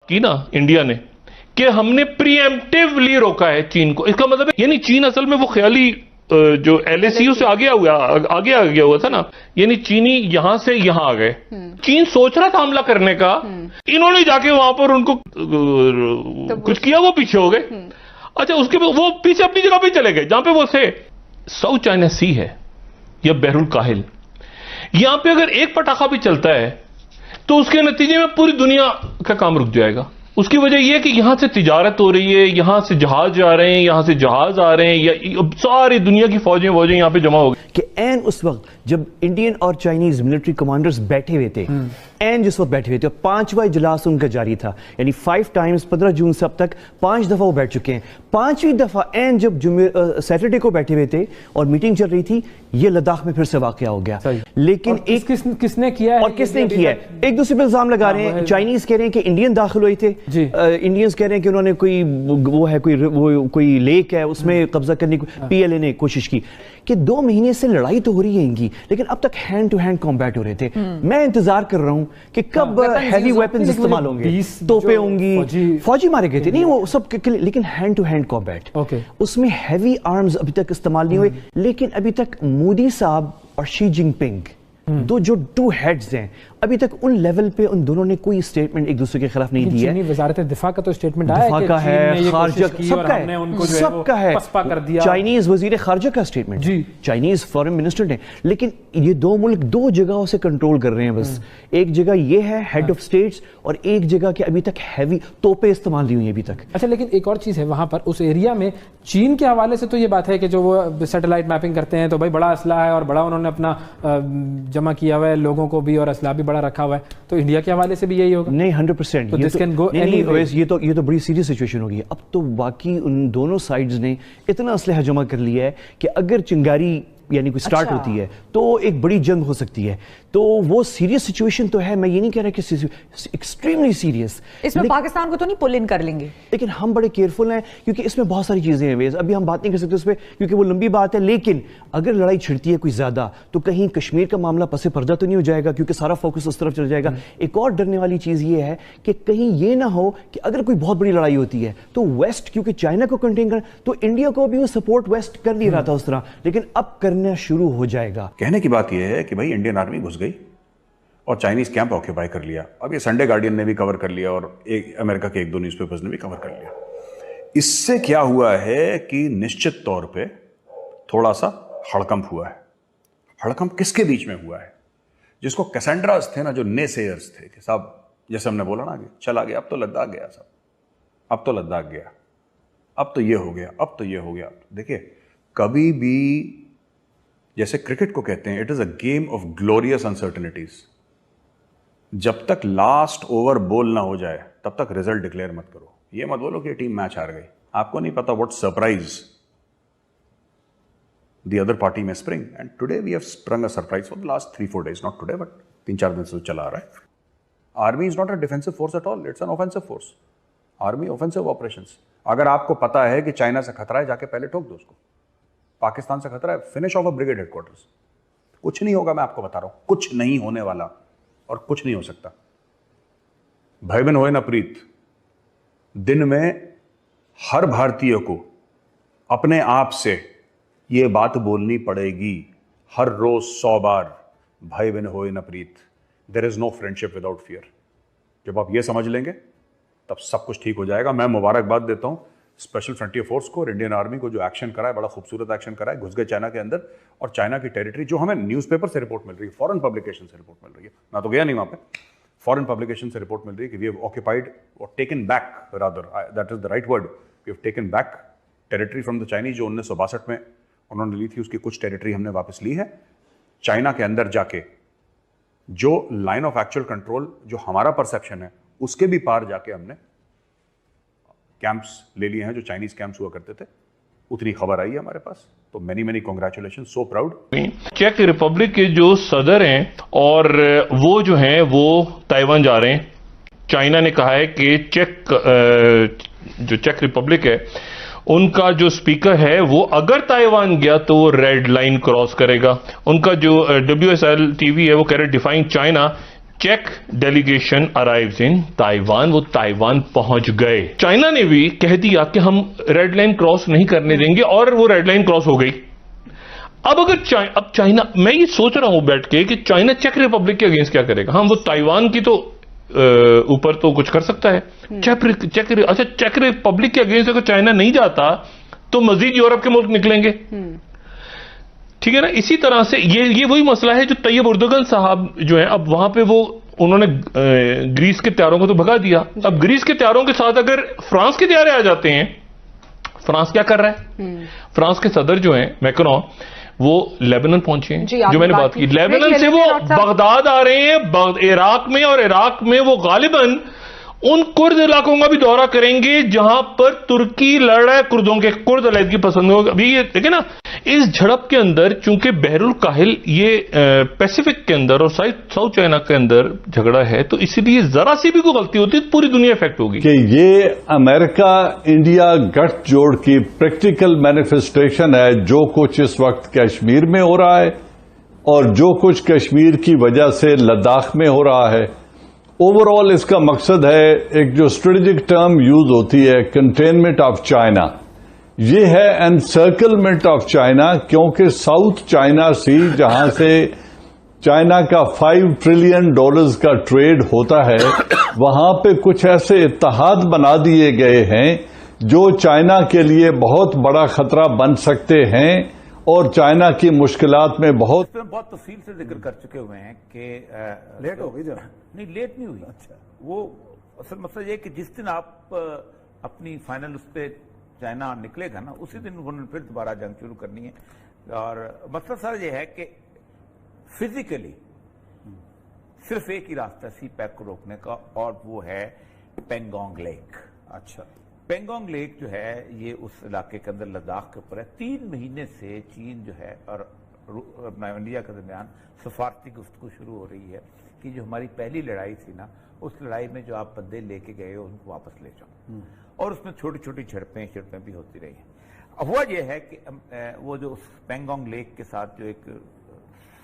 की ना इंडिया ने कि हमने प्रीएम्प्टिवली रोका है चीन को, इसका मतलब है यानी चीन असल में वो ख्याली जो LACU से आगे आ गया हुआ था ना, यानी चीनी यहां से यहां आ गए। चीन सोच रहा था हमला करने का, इन्होंने जाके वहां पर उनको कुछ किया, वो पीछे हो गए। अच्छा, उसके बाद वो पीछे अपनी जगह पे चले गए जहां पे वो थे। साउथ चाइना सी है या बहरुल काहिल, यहां पे अगर एक पटाखा भी चलता है तो उसके नतीजे में पूरी दुनिया का काम रुक जाएगा। उसकी वजह यह है कि यहां से तिजारत हो रही है, यहां से जहाज जा रहे हैं, यहां से जहाज आ रहे हैं, या सारी दुनिया की फौजें यहां पे जमा हो गई कि एन उस वक्त जब इंडियन और चाइनीज मिलिट्री कमांडर्स बैठे हुए थे, एन जिस वक्त बैठे हुए थे, 5वां इजलास उनका जारी था, यानी 5 टाइम्स 15 जून से अब तक 5 दफा वो बैठ चुके हैं। 5वीं दफा एन जब सैटरडे को बैठे हुए थे और मीटिंग चल रही थी, ये लद्दाख में फिर से वाकया हो गया। लेकिन किसने किया है और किसने किया है, एक दूसरे पर इल्जाम लगा रहे हैं। चाइनीज कह रहे हैं कि इंडियन दाखिल हुए थे, इंडियंस कह रहे हैं कि उन्होंने कोई लेक है उसमें कब्जा करने की PLA ने कोशिश की। कि 2 महीने से लड़ाई तो हो रही है इनकी, लेकिन अब तक हैंड टू हैंड कॉम्बैट हो रहे थे। मैं इंतजार कर रहा हूं कि कब हैवी वेपन्स इस्तेमाल होंगे, तोपें होंगी, फौजी मारे गए थे, नहीं वो सब, लेकिन हैंड टू हैंड कॉम्बैट, उसमें हैवी आर्म्स अभी तक इस्तेमाल नहीं हुए। लेकिन अभी तक मोदी साहब और शी जिनपिंग जो 2 हेड्स हैं, अभी तक उन लेवल पे उन दोनों ने कोई स्टेटमेंट एक दूसरे के खिलाफ नहीं दिया है। वजारत दिफा का तो स्टेटमेंट आया है कि चीन ने खारजा सबका है, पसपा कर दिया। चाइनीज वजीर खारजा का स्टेटमेंट, चाइनीज फॉरेन मिनिस्टर ने। लेकिन ये 2 मुल्क 2 जगहों से कंट्रोल कर रहे हैं बस। एक जगह ये है हेड ऑफ स्टेट्स, और एक जगह के अभी तक हैवी तोपे इस्तेमाल नहीं हुई अभी तक। अच्छा, लेकिन एक और चीज है वहां पर उस एरिया में चीन के हवाले से तो ये बात है कि जो वो सैटेलाइट मैपिंग करते हैं तो भाई बड़ा असला है और बड़ा उन्होंने अपना जमा किया हुआ है, लोगों को भी और असला भी बड़ा रखा हुआ है, तो इंडिया के हवाले से भी यही होगा? नहीं, 100%। ये तो बड़ी सीरियस सिचुएशन होगी। अब तो बाकी उन दोनों साइड्स ने इतना असलहा जमा कर लिया है कि अगर चिंगारी यानी कोई स्टार्ट होती है तो एक बड़ी जंग हो सकती है। तो वो सीरियस सिचुएशन तो है, मैं ये नहीं कह रहा कि एक्सट्रीमली सीरियस। इसमें पाकिस्तान को तो नहीं पुल इन कर लेंगे? लेकिन हम बड़े केयरफुल हैं क्योंकि इसमें बहुत सारी चीजें हैं, अभी हम बात नहीं कर सकते उस पर क्योंकि वो लंबी बात है। लेकिन अगर लड़ाई छिड़ती है कोई ज्यादा तो कहीं कश्मीर का मामला पसे पर्दा तो नहीं हो जाएगा, क्योंकि सारा फोकस उस तरफ चल जाएगा। एक और डरने वाली चीज ये है कि कहीं ये ना हो कि अगर कोई बहुत बड़ी लड़ाई होती है तो वेस्ट, क्योंकि चाइना को कंटेन कर, तो इंडिया को भी वो सपोर्ट वेस्ट कर नहीं रहा था उस तरह, लेकिन अब करना शुरू हो जाएगा। कहने की बात यह है कि भाई इंडियन आर्मी घुस गई और चाइनीज कैंप ऑक्यूपाई कर लिया। अब ये संडे गार्डियन ने भी कवर कर लिया और एक अमेरिका के 1-2 न्यूज़पेपर्स ने भी कवर कर लिया। इससे क्या हुआ है कि निश्चित तौर पे थोड़ा सा हड़कंप हुआ है। हड़कंप किसके बीच में हुआ है? जिसको कैसेंड्रास थे ना, जो नेसेयर्स थे कि साहब, जैसे हमने बोला ना कि चला गया, अब तो लद्दाख गया साहब, अब तो लद्दाख गया, अब तो ये हो गया, अब तो ये हो गया। देखिए, कभी भी जैसे क्रिकेट को कहते हैं, it is a game of glorious uncertainties. जब तक लास्ट ओवर बॉल ना हो जाए तब तक रिजल्ट डिक्लेयर मत करो। ये मत बोलो कि टीम मैच हार गई, आपको नहीं पता what surprise the other party में spring. And today we have sprung a surprise for the last 3-4 days, not today but 3-4 दिन से चला आ रहा है। Army is not a defensive force at all, it's an offensive force. Army offensive operations. अगर आपको पता है कि चाइना से खतरा है, जाके पहले ठोक दो उसको। पाकिस्तान से खतरा है, finish of a brigade headquarters. कुछ नहीं होगा, मैं आपको बता रहा हूं, कुछ नहीं होने वाला और कुछ नहीं हो सकता। भाई बहन होए ना प्रीत, दिन में हर भारतीय को अपने आप से यह बात बोलनी पड़ेगी हर रोज 100 बार, भाई बहन होए ना प्रीत, there is no friendship without fear. जब आप ये समझ लेंगे तब सब कुछ ठीक हो जाएगा। मैं मुबारकबाद देता हूं स्पेशल फ्रंटियर फोर्स को, इंडियन आर्मी को, जो एक्शन करा है, बड़ा खूबसूरत एक्शन करा है। घुस गए चाइना के अंदर और चाइना की टेरिटरी, जो हमें न्यूज़पेपर से रिपोर्ट मिल रही है, फॉरेन पब्लिकेशन से रिपोर्ट मिल रही है, मैं तो गया नहीं वहां पे, फॉरेन पब्लिकेशन से रिपोर्ट मिल रही है कि वी हैव ऑक्यूपाइड और taken back, rather that is the right word, we have taken back territory from the Chinese. जो 1962 में उन्होंने ली थी, उसकी कुछ टेरिटरी हमने वापस ली है। चाइना के अंदर जाके जो लाइन ऑफ एक्चुअल कंट्रोल, जो हमारा परसेप्शन है, उसके भी पार जाके हमने कैंप्स ले लिए हैं जो चाइनीज कैंप्स हुआ करते थे। उतनी खबर आई है हमारे पास, तो मेनी कांग्रेचुलेशन, सो प्राउड। चेक रिपब्लिक के जो सदर हैं और वो जो हैं वो ताइवान जा रहे हैं। चाइना ने कहा है कि जो चेक रिपब्लिक है, उनका जो स्पीकर है वो अगर ताइवान गया तो वो रेड लाइन क्रॉस करेगा। उनका जो WSL TV है वो कह रहे डिफाइंग चाइना चेक डेलीगेशन अराइव्स इन ताइवान, वो ताइवान पहुंच गए। चाइना ने भी कह दिया कि हम रेड लाइन क्रॉस नहीं करने देंगे, और वो रेड लाइन क्रॉस हो गई। अब अगर अब चाइना, मैं ये सोच रहा हूं बैठ के कि चाइना चेक रिपब्लिक के अगेंस्ट क्या करेगा। हाँ, वो ताइवान की तो ऊपर तो कुछ कर सकता है, चेक रिपब्लिक के अगेंस्ट अगर चाइना नहीं जाता तो मजीद यूरोप के मुल्क निकलेंगे, ठीक है ना। इसी तरह से ये वही मसला है जो तैयब उर्दुगन साहब जो है, अब वहां पे वो उन्होंने ग्रीस के तैयारों को तो भगा दिया। अब ग्रीस के तैयारों के साथ अगर फ्रांस के तैयारे आ जाते हैं, फ्रांस क्या कर रहा है? फ्रांस के सदर जो हैं मैक्रोन, वो लेबनान पहुंचे हैं, जो मैंने बात की। लेबनान से वो बगदाद आ रहे हैं, इराक में, और इराक में वो गालिबन उन कुर्द इलाकों का भी दौरा करेंगे जहां पर तुर्की लड़ रहा है कुर्दों के, कुर्द अलहदगी पसंद होगा। अभी ये देखिए ना, इस झड़प के अंदर चूंकि बहरुल काहिल ये पैसिफिक के अंदर और साउथ चाइना के अंदर झगड़ा है, तो इसलिए जरा सी भी कोई गलती होती तो पूरी दुनिया इफेक्ट होगी। कि ये अमेरिका इंडिया गठजोड़ की प्रैक्टिकल मैनिफेस्टेशन है, जो कुछ इस वक्त कश्मीर में हो रहा है और जो कुछ कश्मीर की वजह से लद्दाख में हो रहा है। ओवरऑल इसका मकसद है, एक जो स्ट्रेटेजिक टर्म यूज होती है, कंटेनमेंट ऑफ चाइना, ये है एनसर्कलमेंट ऑफ चाइना, क्योंकि साउथ चाइना सी, जहां से चाइना का $5 ट्रिलियन का ट्रेड होता है, वहां पे कुछ ऐसे इत्तेहाद बना दिए गए हैं जो चाइना के लिए बहुत बड़ा खतरा बन सकते हैं और चाइना की मुश्किलात में बहुत तफसील से जिक्र कर चुके हुए हैं कि लेट हो गई जरा। नहीं, लेट नहीं हुई। अच्छा, वो असल मसला ये कि जिस दिन आप अपनी फाइनल उस पर चाइना निकलेगा ना, उसी दिन उन्होंने फिर दोबारा जंग शुरू करनी है। और मसला सर ये है कि फिजिकली सिर्फ एक ही रास्ता सी पैक को रोकने का, और वो है पेंगोंग लेक। अच्छा, पेंगोंग लेक जो है ये उस इलाके के अंदर लद्दाख के ऊपर है। 3 महीने से चीन जो है और इंडिया के दरमियान सफारती गुफ्तगू शुरू हो रही है कि जो हमारी पहली लड़ाई थी ना, उस लड़ाई में जो आप बंदे लेके गए हो उनको वापस ले जाओ। और उसमें छोटी छोटी झड़पें भी होती रही हैं। हुआ यह है कि वो जो उस पेंगोंग लेक के साथ जो एक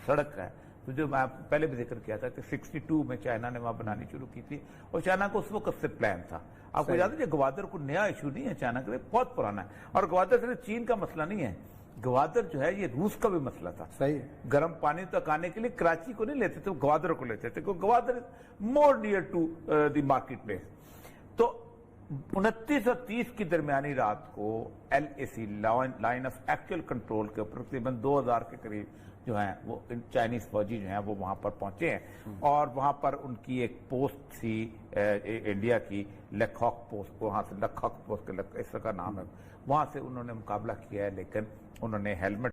सड़क है, तो जो मैं पहले भी जिक्र किया था कि 62 में चाइना ने वहां बनानी शुरू की थी, और चाइना को उस वक्त से प्लान था। आपको याद है, ग्वादर को नया इशू नहीं है चाइना के लिए, बहुत पुराना है। और ग्वादर सिर्फ चीन का मसला नहीं है, ग्वादर जो है ये रूस का भी मसला था। सही है, गर्म पानी तक आने के लिए कराची को नहीं लेते थे, ग्वादर को लेते थे, क्योंकि Gwadar more near to the market place. तो 29 और 30 की दरमियानी रात को LAC line of actual control के ऊपर तकरीबन 2000 के करीब जो है वो चाइनीज फौजी जो हैं वो वहां पर पहुंचे हैं। और वहां पर उनकी एक पोस्ट थी इंडिया की, लखौक पोस्ट, वहां से लखौक पोस्ट इस का नाम है, वहां से उन्होंने मुकाबला किया है, लेकिन उन्होंने हेलमेट